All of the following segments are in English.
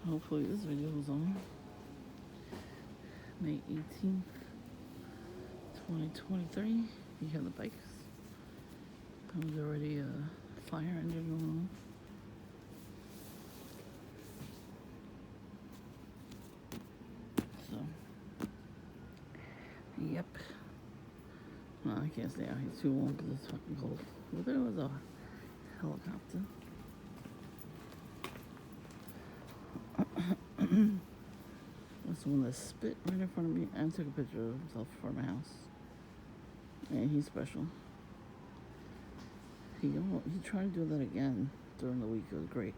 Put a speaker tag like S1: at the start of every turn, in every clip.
S1: Hopefully this video is on May 18th, 2023. You hear the bikes. There's already a fire engine going on. So, yep. No, I can't stay out here too long because it's fucking cold. But there was a helicopter. That's the one that spit right in front of me and took a picture of himself in front of my house. And he's special. He tried to do that again during the week. It was great.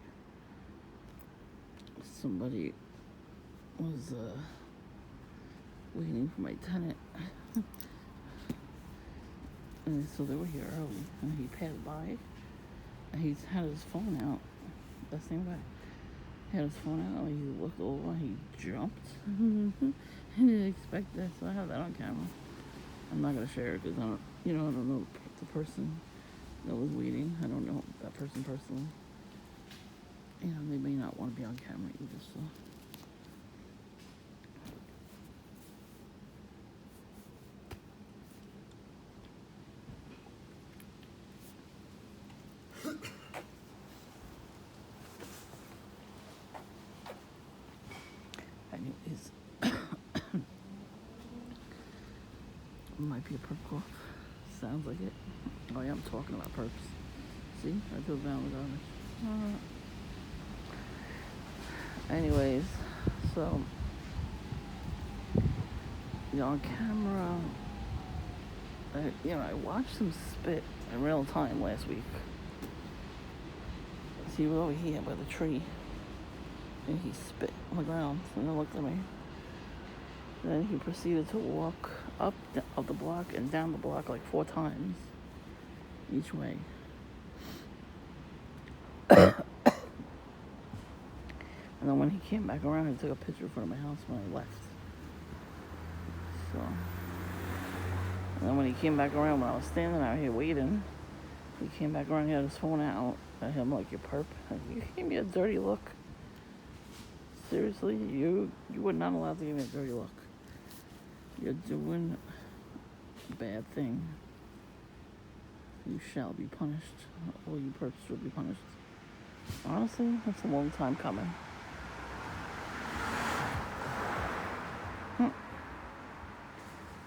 S1: Somebody was waiting for my tenant. And so they were here early. And he passed by. And he had his phone out. That same guy. He had his phone out. He looked over. He jumped. I didn't expect that. So I have that on camera. I'm not going to share it because I don't know the person that was waiting. I don't know that person personally. They may not want to be on camera either, so. Anyways, might be a perp cough. Sounds like it. Oh yeah, I'm talking about perps. See, I threw down the garbage. Anyways, so on camera, I watched him spit in real time last week. So he was over here by the tree, and he spit on the ground, and then looked at me. Then he proceeded to walk up the block and down the block like 4 times each way. And then when he came back around, he took a picture in front of my house when I left. So, and then when he came back around, when I was standing out here waiting, he came back around, he had his phone out at him like, "You perp. You gave me a dirty look. Seriously, you were not allowed to give me a dirty look. You're doing a bad thing. You shall be punished. All you perps should be punished." Honestly, that's a long time coming.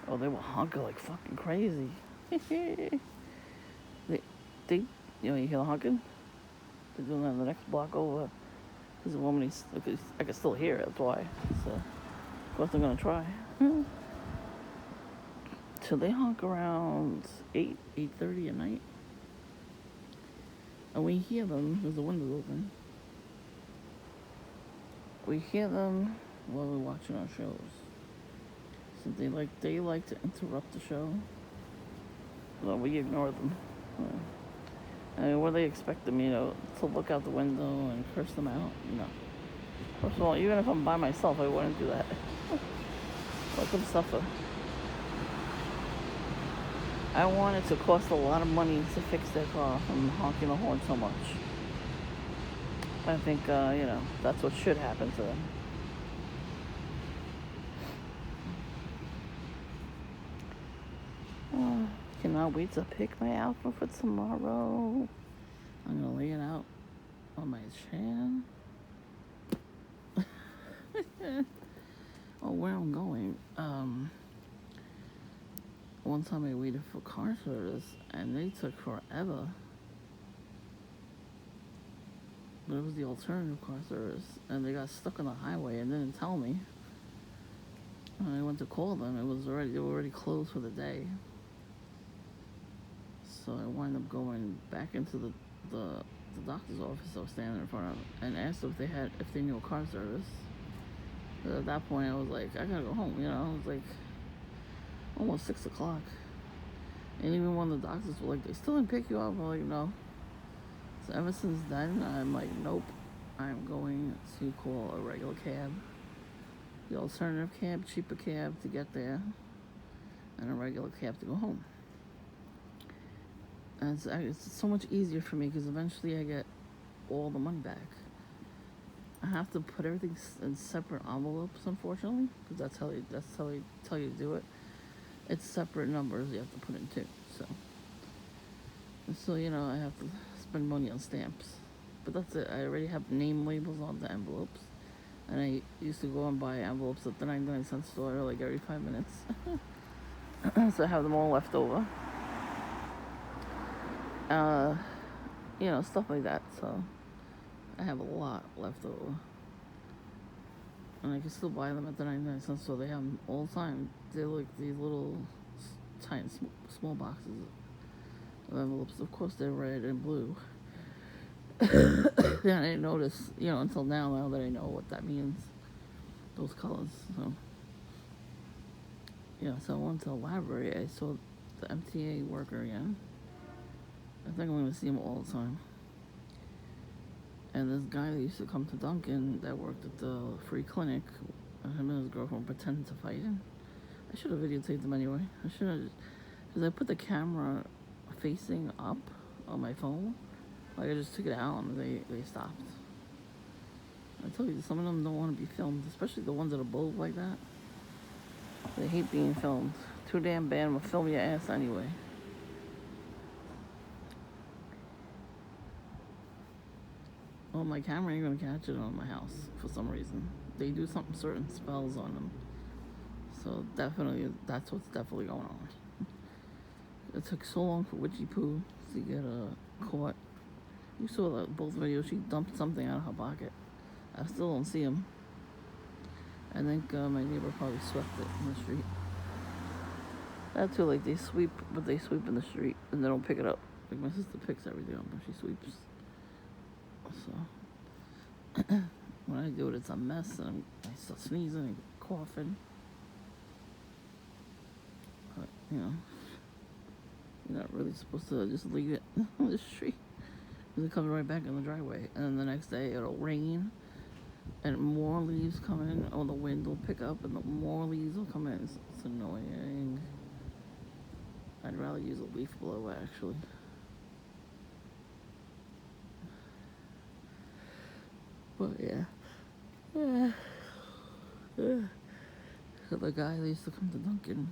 S1: Oh, they will honker like fucking crazy. they, you hear the honking? They're doing that in the next block over. There's a woman, I can still hear it, that's why. So, of course I'm gonna try. So they honk around 8:30 at night. And we hear them, because the window's open. We hear them while we're watching our shows. So they like to interrupt the show. Well, we ignore them. I mean, what they expect them, to look out the window and curse them out? No. First of all, even if I'm by myself, I wouldn't do that. Let them suffer. I want it to cost a lot of money to fix their car from honking the horn so much. I think, that's what should happen to them. Cannot wait to pick my outfit for tomorrow. I'm gonna lay it out on my chair. Oh, where I'm going. One time I waited for car service and they took forever. But it was the alternative car service, and they got stuck on the highway and didn't tell me. And I went to call them. They were already closed for the day. So I wound up going back into the doctor's office I was standing in front of and asked if they knew a car service. But at that point I was like, I gotta go home, It was like almost 6 o'clock. And even one of the doctors were like, "They still didn't pick you up?" I'm like, "No." So ever since then, I'm like, nope. I'm going to call a regular cab. The alternative cab, cheaper cab to get there, and a regular cab to go home. And it's so much easier for me because eventually I get all the money back. I have to put everything in separate envelopes, unfortunately, because that's how they tell you to do it. It's separate numbers you have to put in too. So I have to spend money on stamps. But that's it. I already have name labels on the envelopes, and I used to go and buy envelopes at the 99-cent store like every 5 minutes. So I have them all left over. Stuff like that. So I have a lot left over. And I can still buy them at the 99-cent store. They have them all the time. They're like these little tiny, small boxes of envelopes. Of course, they're red and blue. Yeah, I didn't notice, until now that I know what that means. Those colors. So I went to the library. I saw the MTA worker again. I think I'm going to see him all the time. And this guy that used to come to Dunkin' that worked at the free clinic, him and his girlfriend pretended to fight him. I should have videotaped them anyway. I should have, because I put the camera facing up on my phone. Like I just took it out and they stopped. I tell you, some of them don't want to be filmed, especially the ones that are bold like that. They hate being filmed. Too damn bad, I'm gonna film your ass anyway. Well, my camera ain't gonna catch it on my house for some reason. They do certain spells on them. So that's what's definitely going on. It took so long for Witchy Poo to get caught. You saw both videos. She dumped something out of her pocket. I still don't see him. I think my neighbor probably swept it in the street. That too, like they sweep in the street and they don't pick it up. Like my sister picks everything up when she sweeps. So when I do it, it's a mess, and I start sneezing and coughing. But you're not really supposed to just leave it on the street. It comes right back in the driveway, and then the next day it'll rain, and more leaves come in, or the wind will pick up, and the more leaves will come in. It's annoying. I'd rather use a leaf blower, actually. But yeah. So the guy that used to come to Dunkin'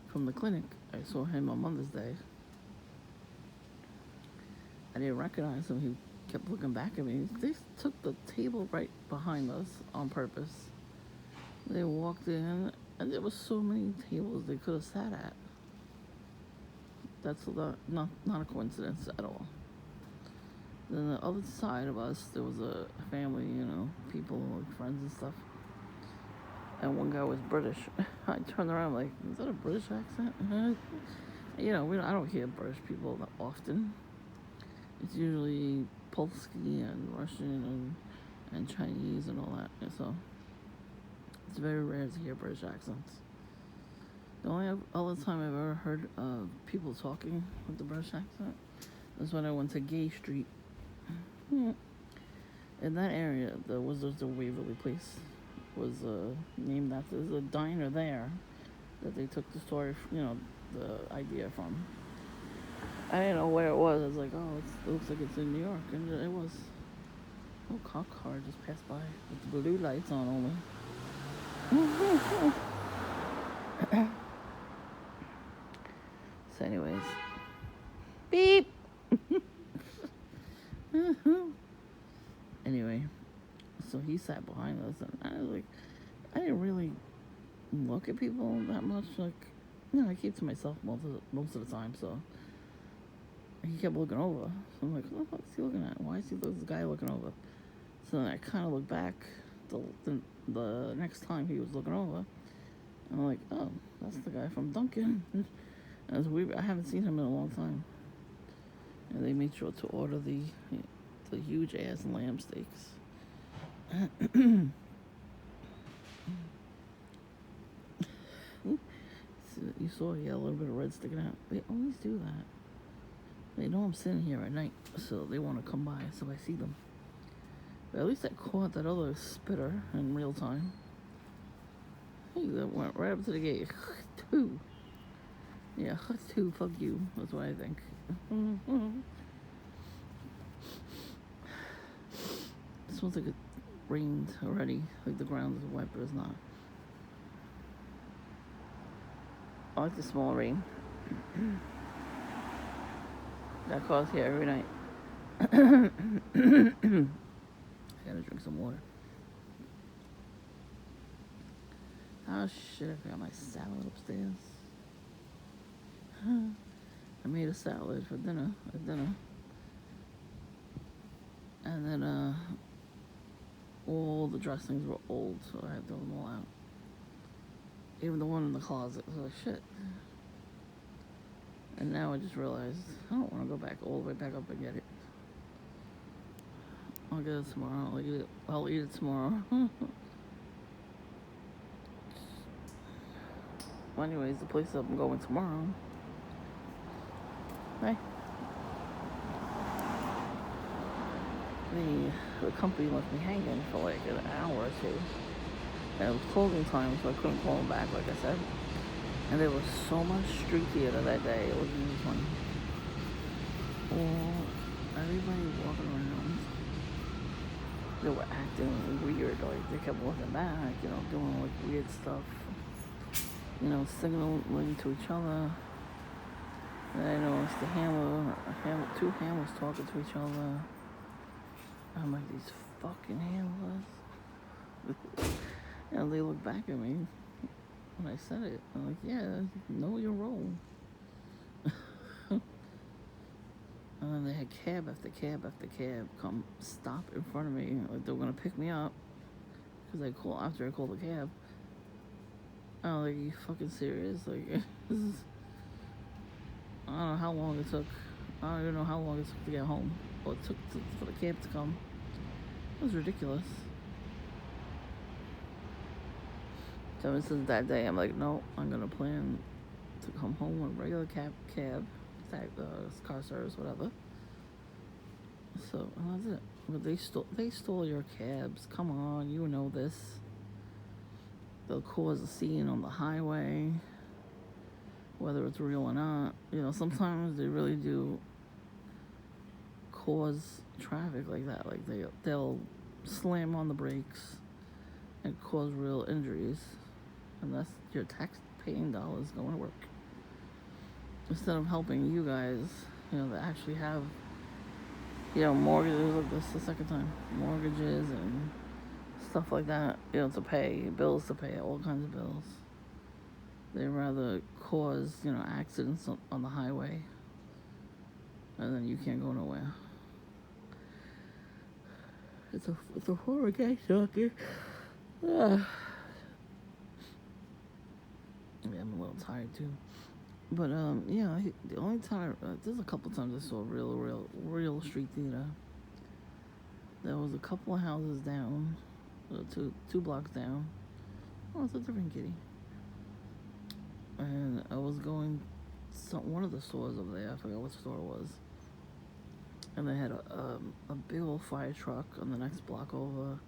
S1: from the clinic, I saw him on Mother's Day. I didn't recognize him. He kept looking back at me. They took the table right behind us on purpose. They walked in, and there were so many tables they could have sat at. That's not a coincidence at all. Then the other side of us, there was a family, people, like friends and stuff. And one guy was British. I turned around like, is that a British accent? I don't hear British people that often. It's usually Polski and Russian and Chinese and all that. So it's very rare to hear British accents. The only other time I've ever heard people talking with the British accent is when I went to Gay Street. In that area, the Waverly Place was named after. There's a diner there that they took the story, the idea from. I didn't know where it was. I was like, oh, it looks like it's in New York, and it was. Oh, cop car just passed by with the blue lights on only. So, anyways, beep. Anyway, so he sat behind us, and I was like, I didn't really look at people that much. Like, I keep to myself most of the time. So he kept looking over. So I'm like, what the fuck is he looking at? Why is this guy looking over? So then I kind of looked back the next time he was looking over. And I'm like, oh, that's the guy from Dunkin'. And it was weird. I haven't seen him in a long time. And they made sure to order the huge ass lamb steaks. So you saw he had a little bit of red sticking out. They always do that. They know I'm sitting here at night, so they want to come by so I see them. But at least I caught that other spitter in real time. Hey, that went right up to the gate. Two. Yeah, two, fuck you. That's what I think. Smells like rained already. Like the ground is wet, but it's not. I like the small rain. That calls here every night. I gotta drink some water. Oh shit, I got my salad upstairs. I made a salad for dinner, and then all the dressings were old, so I had to throw them all out. Even the one in the closet. So shit. And now I just realized I don't want to go back all the way back up and get it. I'll get it tomorrow. I'll eat it tomorrow. Well, anyways, the place I'm going tomorrow. Hey. The company left me hanging for like an hour or two. And it was closing time, so I couldn't call them back, like I said. And there was so much street theater that day. It wasn't even funny. Everybody walking around. They were acting weird. Like, they kept walking back, doing like weird stuff. Signaling to each other. And I noticed two handlers talking to each other. I'm like, these fucking handlers. And they looked back at me when I said it. I'm like, yeah, know your role. And then they had cab after cab after cab come stop in front of me. Like they were gonna pick me up. Because after I called the cab. I was like, are you fucking serious? Like, this is... I don't know how long it took. I don't even know how long it took to get home. Or it took for the cab to come. It was ridiculous. So since that day, I'm like, no, I'm gonna plan to come home with a regular cab, car service, whatever. So that's it. But they stole your cabs. Come on, you know this. They'll cause a scene on the highway, whether it's real or not. Sometimes they really do cause traffic like that. Like they'll slam on the brakes and cause real injuries. And that's your tax-paying dollars going to work. Instead of helping you guys, that actually have, mortgages. Like this the second time. Mortgages and stuff like that, to pay, bills to pay, all kinds of bills. They rather cause, accidents on the highway. And then you can't go nowhere. It's a horror guy talking. Yeah, I'm a little tired too. But the only time there's a couple times I saw real street theater. There was a couple of houses down, two blocks down. Oh, it's a different kitty. And I was going one of the stores over there. I forgot what store it was. And they had a big old fire truck on the next block over.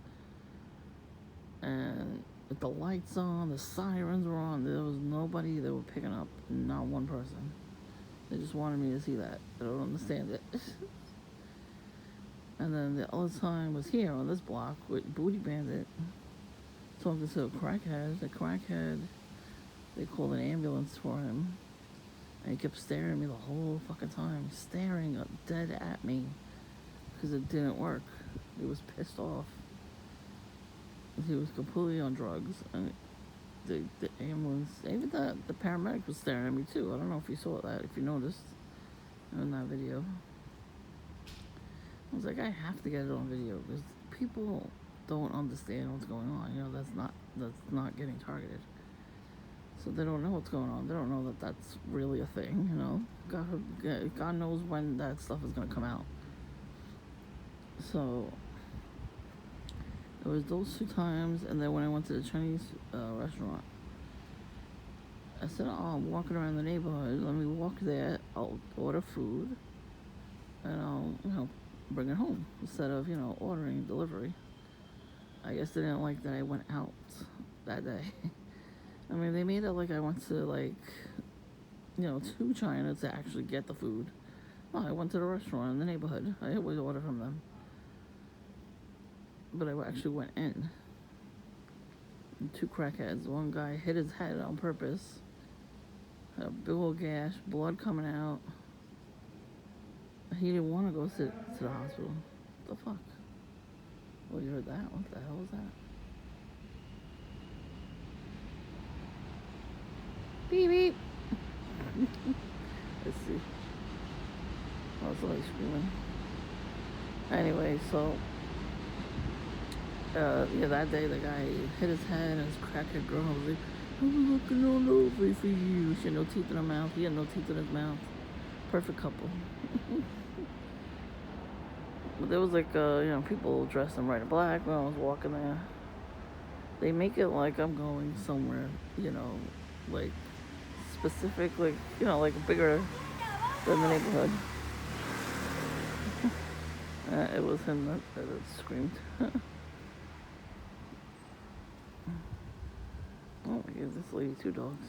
S1: And with the lights on, the sirens were on. There was nobody they were picking up. Not one person. They just wanted me to see that. I don't understand it. And then the other time was here on this block with Booty Bandit talking to a crackhead. The crackhead, they called an ambulance for him. And he kept staring at me the whole fucking time. Staring dead at me. Because it didn't work. He was pissed off. He was completely on drugs. And the ambulance, even the paramedic was staring at me too. I don't know if you saw that, if you noticed in that video. I was like, I have to get it on video because people don't understand what's going on. That's not getting targeted. So they don't know what's going on. They don't know that that's really a thing. God knows when that stuff is gonna come out. So it was those 2 times, and then when I went to the Chinese restaurant, I said, oh, I'm walking around the neighborhood. Let me walk there. I'll order food, and I'll, bring it home instead of, ordering delivery. I guess they didn't like that I went out that day. I mean, they made it like I went to, to China to actually get the food. Oh, I went to the restaurant in the neighborhood. I always order from them. but I actually went in. And two crackheads. One guy hit his head on purpose. Had a big old gash, blood coming out. He didn't want to go to the hospital. What the fuck? Well, you heard that? What the hell was that? Beep beep. Let's see. Oh, somebody's screaming. Anyway, so yeah, that day the guy hit his head and his crackhead girl was like, I'm looking all over for you. She had no teeth in her mouth. He had no teeth in his mouth. Perfect couple. But there was like, people dressed in red and black when I was walking there. They make it like I'm going somewhere, like specific, like, like bigger than the neighborhood. It was him that screamed. Oh, I gave this lady 2 dogs.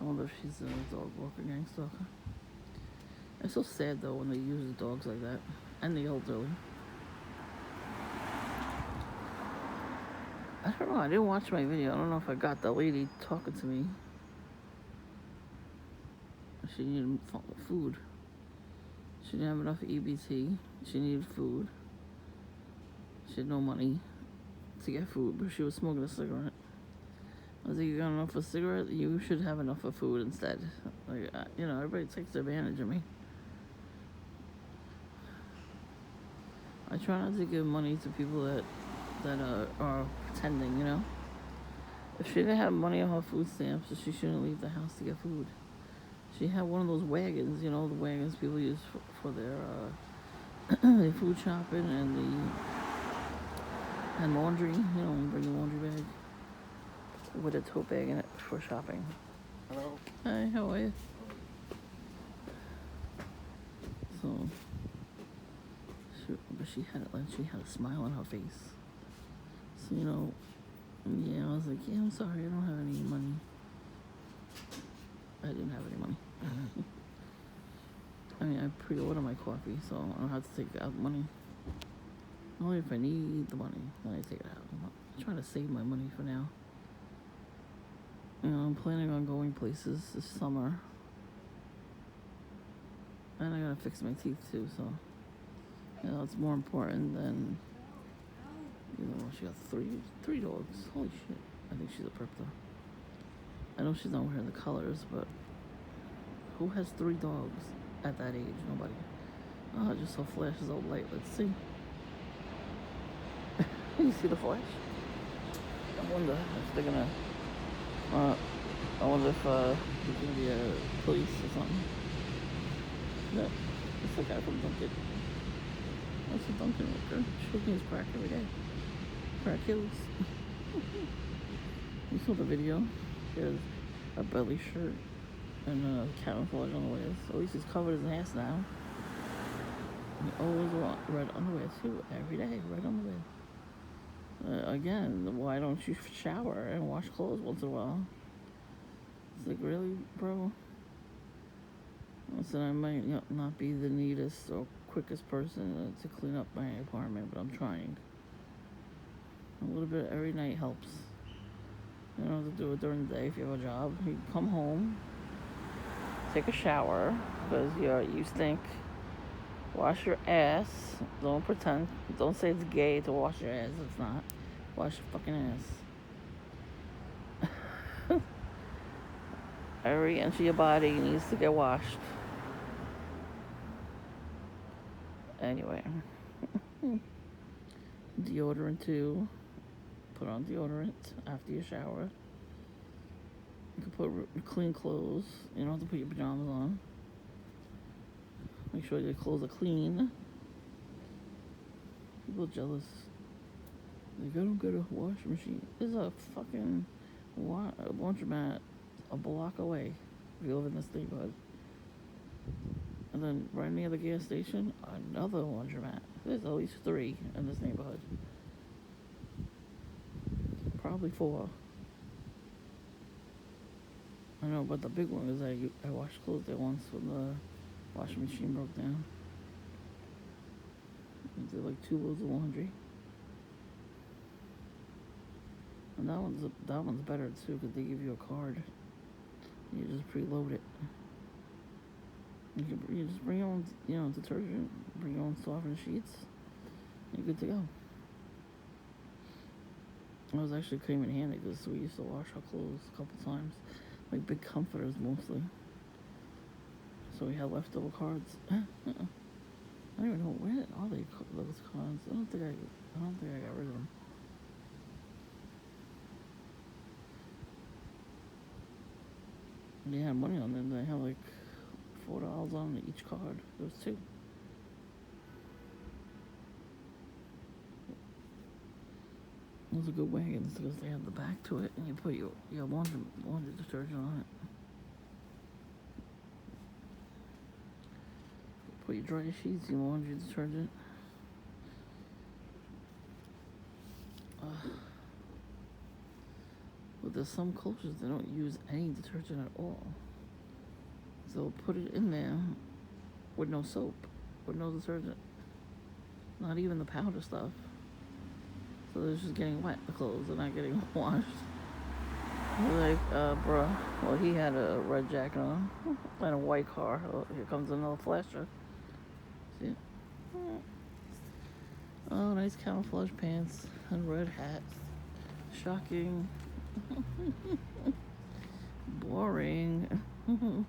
S1: I wonder if she's a dog walker gang stalker. It's so sad though when they use the dogs like that. And the elderly. I don't know, I didn't watch my video. I don't know if I got the lady talking to me. She needed food. She didn't have enough EBT. She needed food. She had no money to get food, but she was smoking a cigarette. I was like, you got enough for a cigarette? You should have enough for food instead. Like, everybody takes advantage of me. I try not to give money to people that are pretending, If she didn't have money on her food stamps, she shouldn't leave the house to get food. She had one of those wagons, the wagons people use for their their food shopping and laundry. Bring a laundry bag with a tote bag in it for shopping.
S2: Hello.
S1: Hi, how are you? So, but she had a smile on her face. So yeah, I was like, yeah, I'm sorry, I don't have any money. I didn't have any money. I mean, I pre-ordered my coffee, so I don't have to take out money. Only if I need the money, then I take it out. I'm trying to save my money for now. I'm planning on going places this summer. And I gotta fix my teeth too, so it's more important than she got three dogs. Holy shit. I think she's a perp though. I know she's not wearing the colors, but who has 3 dogs at that age? Nobody. Oh, it just so flashes out light. Let's see. You see the flash? I wonder if they're gonna I wonder if there's gonna be a police or something. No, it's the guy from Dunkin'. That's a Dunkin' worker. Shaking his crack every day. Crack kills. You saw the video? He has a belly shirt and camouflage underwear. So at least he's covered his ass now. And he always wants red underwear too. Every day, red underwear. Again, why don't you shower and wash clothes once in a while? It's like, really, bro? Listen, I might not be the neatest or quickest person to clean up my apartment, but I'm trying. A little bit every night helps. You don't have to do it during the day if you have a job. You come home, take a shower, because you stink. Wash your ass. Don't pretend. Don't say it's gay to wash your ass. It's not. Wash your fucking ass. Every inch of your body needs to get washed. Anyway. Deodorant too. Put on deodorant after your shower. You can put clean clothes. You don't have to put your pajamas on. Make sure your clothes are clean. People are jealous. Like, I don't get a washing machine. There's a fucking laundromat a block away if you live in this neighborhood. And then right near the gas station, another laundromat. There's at least 3 in this neighborhood. Probably 4. I know, but the big one is I washed clothes there once when the washing machine broke down. I did like 2 loads of laundry. And that one's better too because they give you a card. You just preload it. You just bring your own, detergent, bring your own softener sheets. You're good to go. It was actually came in handy because we used to wash our clothes a couple times, like big comforters mostly. So we had leftover cards. I don't even know where are they those cards. I don't think I got rid of them. They had money on them. They had like $4 on each card. There was two. Those are good wagons because they have the back to it, and you put your laundry detergent on it. Put your dry sheets, your laundry detergent. But there's some cultures that don't use any detergent at all. So put it in there with no soap, with no detergent. Not even the powder stuff. So they're just getting wet, the clothes. They're not getting washed. Like, bruh. Well, he had a red jacket on and a white car. Oh, here comes another flasher. See? Oh, nice camouflage pants and red hat. Shocking. Boring. And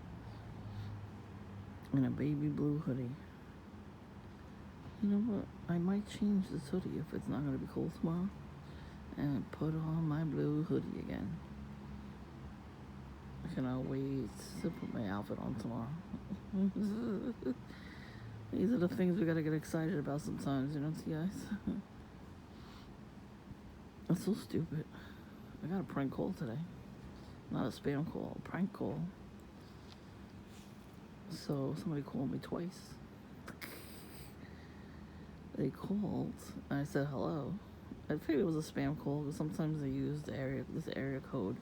S1: a baby blue hoodie. You know what? I might change this hoodie if it's not going to be cold tomorrow. And put on my blue hoodie again. I cannot wait to put my outfit on tomorrow. These are the things we gotta get excited about sometimes, you know, guys? That's so stupid. I got a prank call today. Not a spam call, a prank call. So somebody called me twice. They called, and I said hello. I figured it was a spam call because sometimes they use this area code.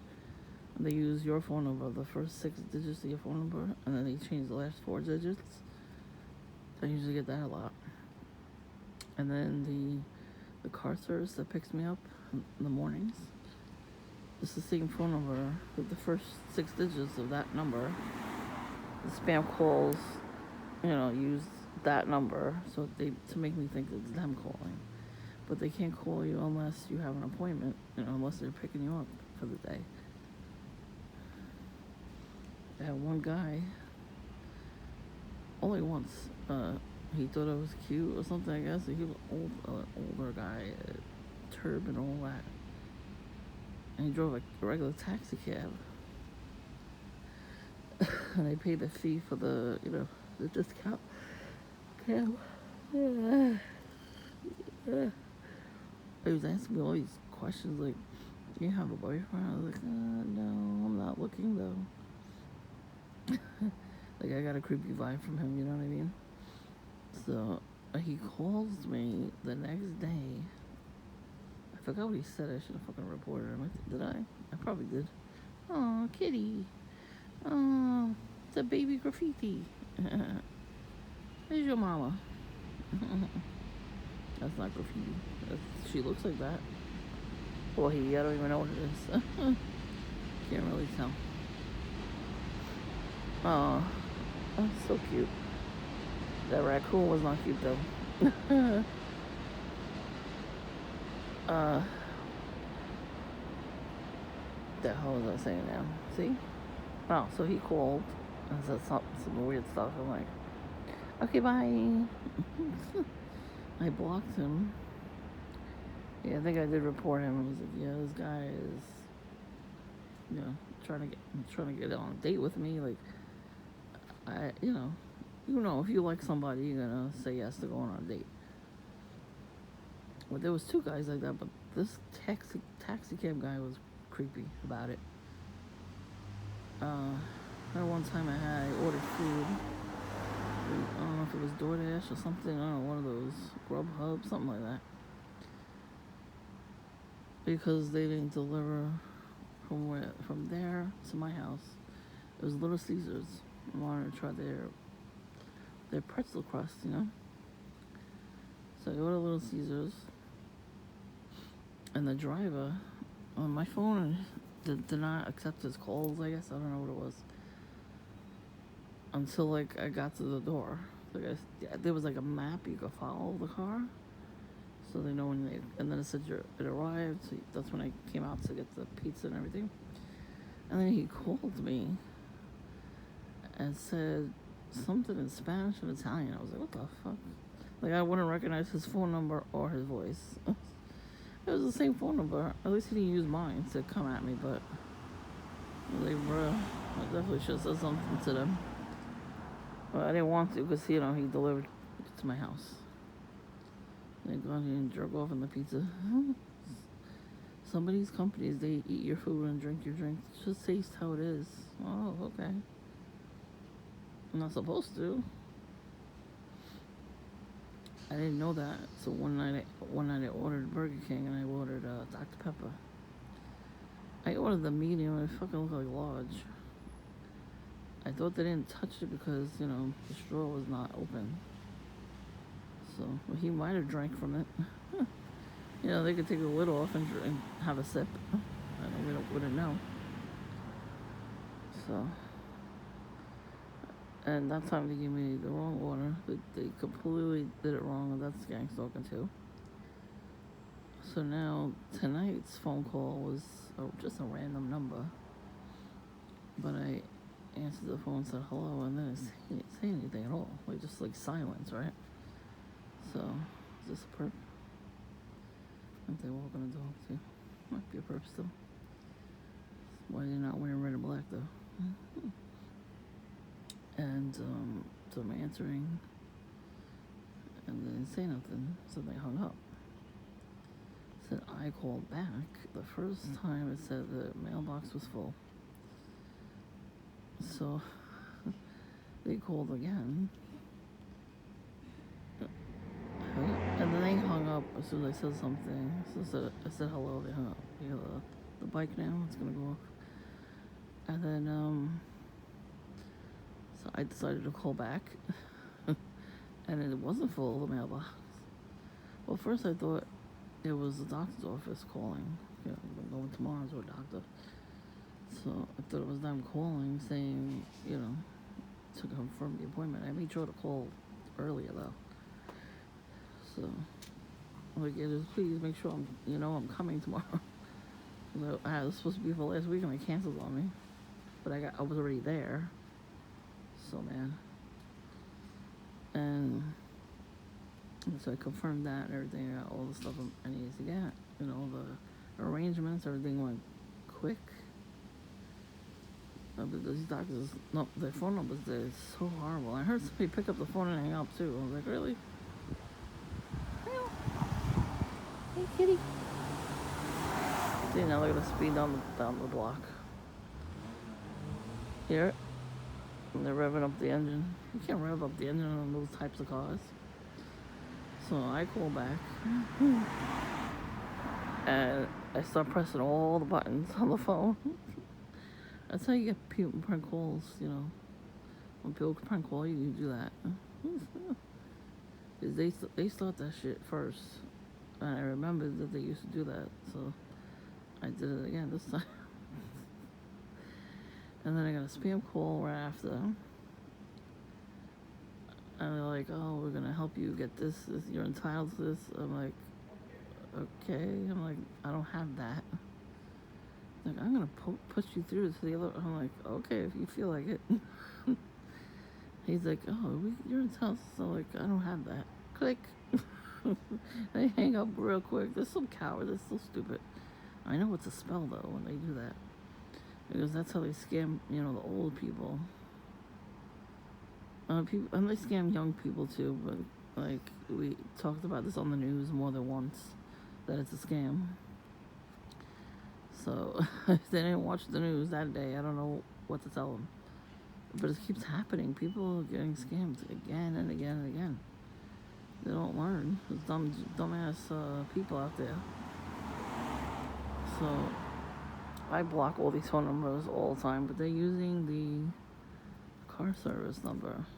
S1: And they use your phone number, the first 6 digits of your phone number, and then they change the last 4 digits. I usually get that a lot. And then the car service that picks me up in the mornings, it's the same phone number with the first 6 digits of that number. The spam calls, use that number to make me think it's them calling. But they can't call you unless you have an appointment, unless they're picking you up for the day. I had one guy, only once, he thought I was cute or something, I guess. He was an older guy, turban and all that. And he drove a regular taxi cab. And I paid the fee for the discount cab. He was asking me all these questions like, do you have a boyfriend? I was like, no, I'm not looking though. Like, I got a creepy vibe from him, you know what I mean? So he calls me the next day. I forgot what he said. I should have fucking reported him. Did I? I probably did. Oh, kitty. Oh, it's a baby graffiti. Where's your mama? That's not graffiti. She looks like that. Well, I don't even know what it is. Can't really tell. Oh, that's so cute. That raccoon was not cute though. The hell was I saying now? See? Oh, so he called and said some weird stuff. I'm like, okay, bye. I blocked him. Yeah, I think I did report him. I was like, yeah, this guy is, trying to get on a date with me. Like, if you like somebody, you're gonna say yes to going on a date. Well, there was 2 guys like that, but this taxi cab guy was creepy about it. One time I ordered food. I don't know if it was DoorDash or something. I don't know, one of those Grubhub, something like that. Because they didn't deliver from there to my house. It was Little Caesars. I wanted to try their pretzel crust, So I ordered Little Caesars, and the driver my phone did not accept his calls. I guess I don't know what it was until like I got to the door. Like there was like a map you could follow the car, so they know when they. And then it said it arrived. So that's when I came out to get the pizza and everything. And then he called me and said something in Spanish and Italian. I was like, what the fuck? Like I wouldn't recognize his phone number or his voice. It was the same phone number. At least he didn't use mine to come at me, but I was like, bruh, I definitely should have said something to them. But I didn't want to because, he delivered it to my house. Thank God he didn't jerk off in the pizza. Some of these companies, they eat your food and drink your drink. Just taste how it is. Oh, okay. I'm not supposed to. I didn't know that. So one night I ordered Burger King and I ordered Dr. Pepper. I ordered the medium and it fucking looked like large. I thought they didn't touch it because, the straw was not open. So he might have drank from it. They could take the lid off and have a sip. We wouldn't know. So, and that time they gave me the wrong order. They completely did it wrong, and that's gang stalking too. So now tonight's phone call was just a random number, but I answered the phone and said hello, and then it didn't say anything at all. Like just like silence, right? So is this a perp? Aren't they walking a dog too? Might be a perp still. Why are they not wearing red and black though? And so I'm answering, and they didn't say nothing, so they hung up. Said I called back. The first time it said the mailbox was full. So they called again. And then they hung up as soon as I said something. So I said hello, they hung up. The bike now, it's gonna go off. And then so I decided to call back. And it wasn't full, the mailbox. Well, first I thought it was the doctor's office calling. I'm going tomorrow to a doctor. So I thought it was them calling, saying, to confirm the appointment. I made sure to call earlier though. So, just please make sure I'm coming tomorrow. I was supposed to be for last week and they canceled on me, but I was already there. So man, and so I confirmed that and everything. I got all the stuff I needed to get. The arrangements, everything went quick. But these doctors, no, their phone numbers, they're so horrible. I heard somebody pick up the phone and hang up too. I was like, really? Hey, kitty. See, now they're gonna speed down the block. Hear it? And they're revving up the engine. You can't rev up the engine on those types of cars. So I call back. And I start pressing all the buttons on the phone. That's how you get people prank calls, When people prank call you, you do that. Because they start that shit first. And I remembered that they used to do that, so I did it again this time. And then I got a spam call right after. And they're like, oh, we're going to help you get this. You're entitled to this. I'm like, okay. I'm like, I don't have that. Like, I'm going to push you through to the other. I'm like, okay, if you feel like it. He's like, oh, you're entitled. So like, I don't have that. Click. They hang up real quick. They're so coward. They're so stupid. I know it's a spell though when they do that, because that's how they scam, the old people. And they scam young people too. But like we talked about this on the news more than once, that it's a scam. So if they didn't watch the news that day, I don't know what to tell them. But it keeps happening. People are getting scammed again and again and again. They don't learn. There's dumbass people out there. So I block all these phone numbers all the time, but they're using the car service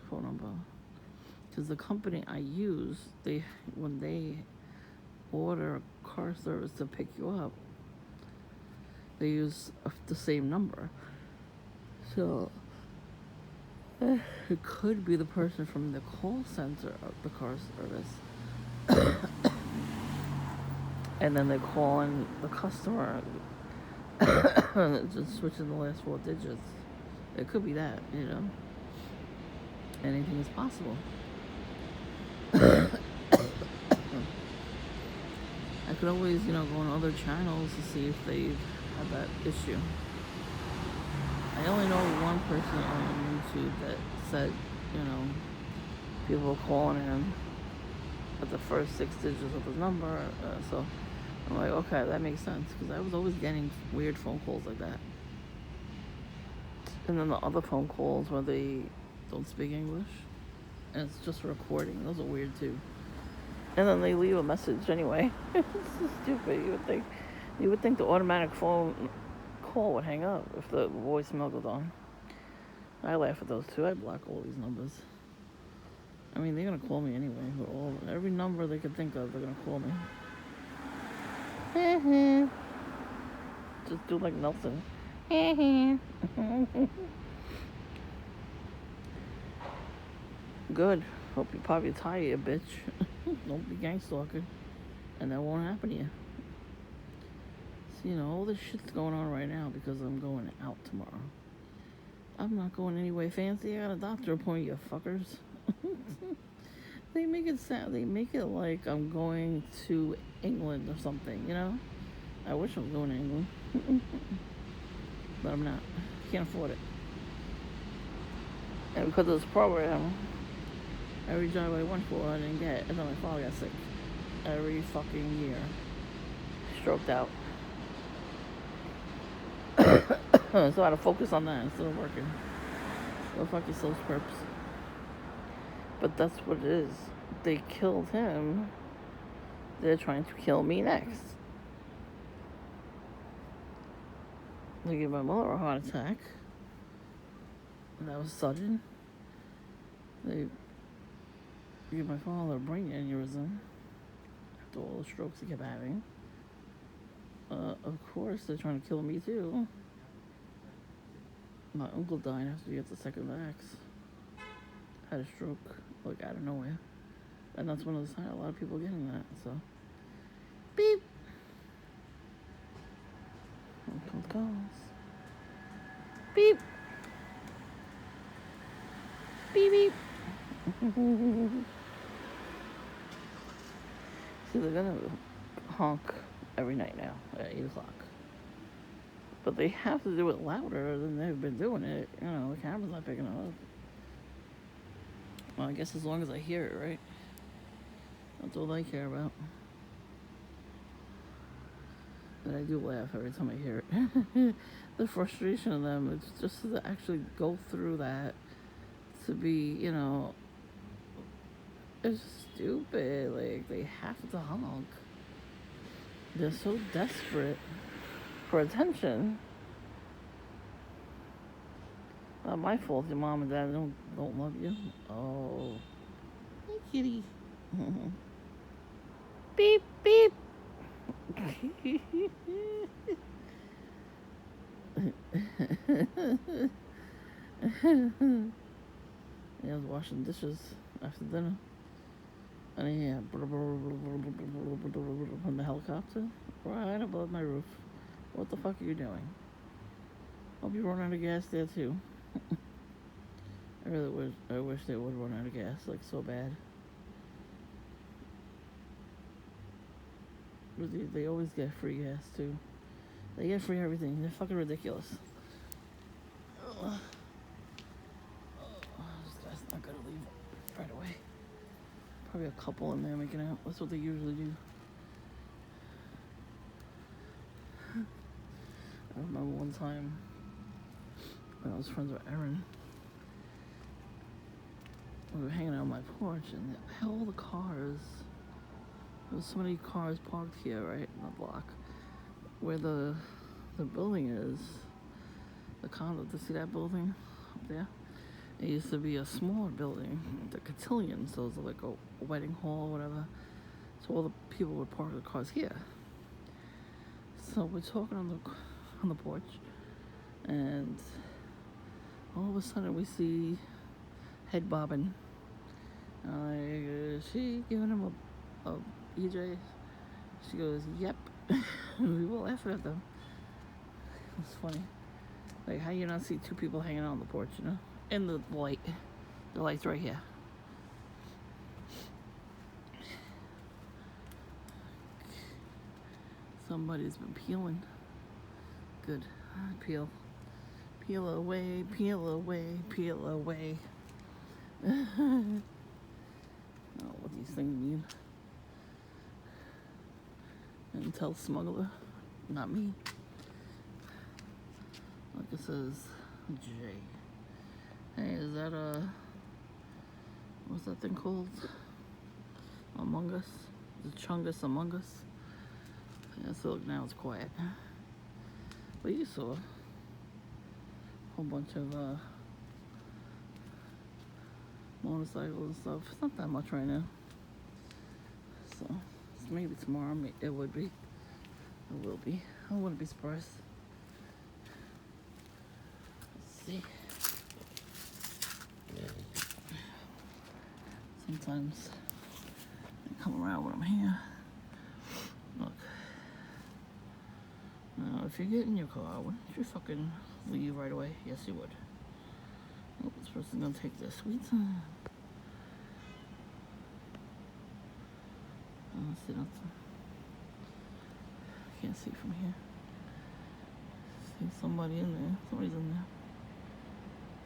S1: phone number. Because the company I use, when they order car service to pick you up, they use the same number. So it could be the person from the call center of the car service. And then they call in the customer and just switching the last 4 digits. It could be that, you know. Anything is possible. I could always, go on other channels to see if they have that issue. I only know one person on YouTube that said, people are calling in at the first 6 digits of the number. So I'm like, okay, that makes sense. Because I was always getting weird phone calls like that. And then the other phone calls where they don't speak English. And it's just a recording. Those are weird too. And then they leave a message anyway. It's so stupid. You would think the automatic phone call would hang up if the voicemail goes on. I laugh at those too. I block all these numbers. I mean, they're gonna call me anyway. Every number they could think of, they're gonna call me. Just do like Nelson. Good. Hope you pop your tire, you bitch. Don't be gang stalking. And that won't happen to you. So, all this shit's going on right now because I'm going out tomorrow. I'm not going anywhere fancy. I got a doctor appointment, you fuckers. They make it sound, they make it like I'm going to England or something, I wish I was going to England. But I'm not. Can't afford it. And because of this program, every job I went for, I didn't get. And then my father got sick. Every fucking year. Stroked out. So I had to focus on that instead of working. Go fuck yourselves, perps. But that's what it is. They killed him. They're trying to kill me next. They gave my mother a heart attack. And that was sudden. They gave my father a brain aneurysm after all the strokes he kept having. Of course, they're trying to kill me too. My uncle died after he got the second vax. Had a stroke, like out of nowhere. And that's one of the signs, a lot of people getting that, so. Beep! Here comes calls. Beep! Beep beep! See, they're gonna honk every night now at 8 o'clock. But they have to do it louder than they've been doing it. The camera's not picking it up. Well, I guess as long as I hear it, right? That's all I care about. And I do laugh every time I hear it. The frustration of them, it's just to actually go through that, to be, it's stupid. Like, they have to honk. They're so desperate for attention. Not my fault your mom and dad don't love you. Oh. Hey, kitty. Beep, beep. I was washing dishes after dinner. And I hear from the helicopter right above my roof. What the fuck are you doing? Hope you run out of gas there too. I wish they would run out of gas, like so bad. But they always get free gas too. They get free everything. They're fucking ridiculous. This guy's not gonna leave right away. Probably a couple in there making out. That's what they usually do. I remember one time when I was friends with Erin, we were hanging out on my porch, and all the cars, there was so many cars parked here, right, in the block, where the building is, the condo, to see that building up there? It used to be a smaller building, the cotillion, so it was like a wedding hall or whatever, so all the people would park their cars here. So we're talking on on the porch, and all of a sudden we see head bobbing. Is she giving him a EJ? She goes, yep. We were laughing at them. It's funny. Like, how you not see two people hanging out on the porch, you know? In the light. The light's right here. Somebody's been peeling. Good. Peel. Peel away, peel away, peel away. I don't know what these things mean. And tell smuggler, not me. Like it says J. Hey, is that what's that thing called? Among Us? The Chungus Among Us? Yeah, so look, now it's quiet. But you saw a whole bunch of motorcycles and stuff. It's not that much right now. So maybe tomorrow it would be. It will be. I wouldn't be surprised. Let's see. Sometimes I come around when I'm here. Look. Now, if you get in your car, wouldn't you fucking leave right away? Yes, you would. Oh, this person's gonna take their sweet time. I don't see nothing. Can't see from here. See somebody in there. Somebody's in there.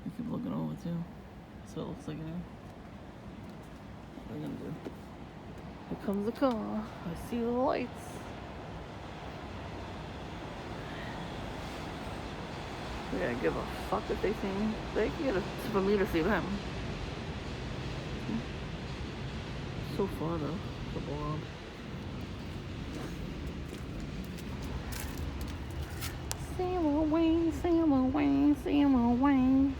S1: I keep looking over too. So it looks like it. What are we gonna do? Here comes the car. I see the lights. We gotta give a fuck if they see me. They can get for me to see them. So far though, the blob. Sail away, sail away, sail away.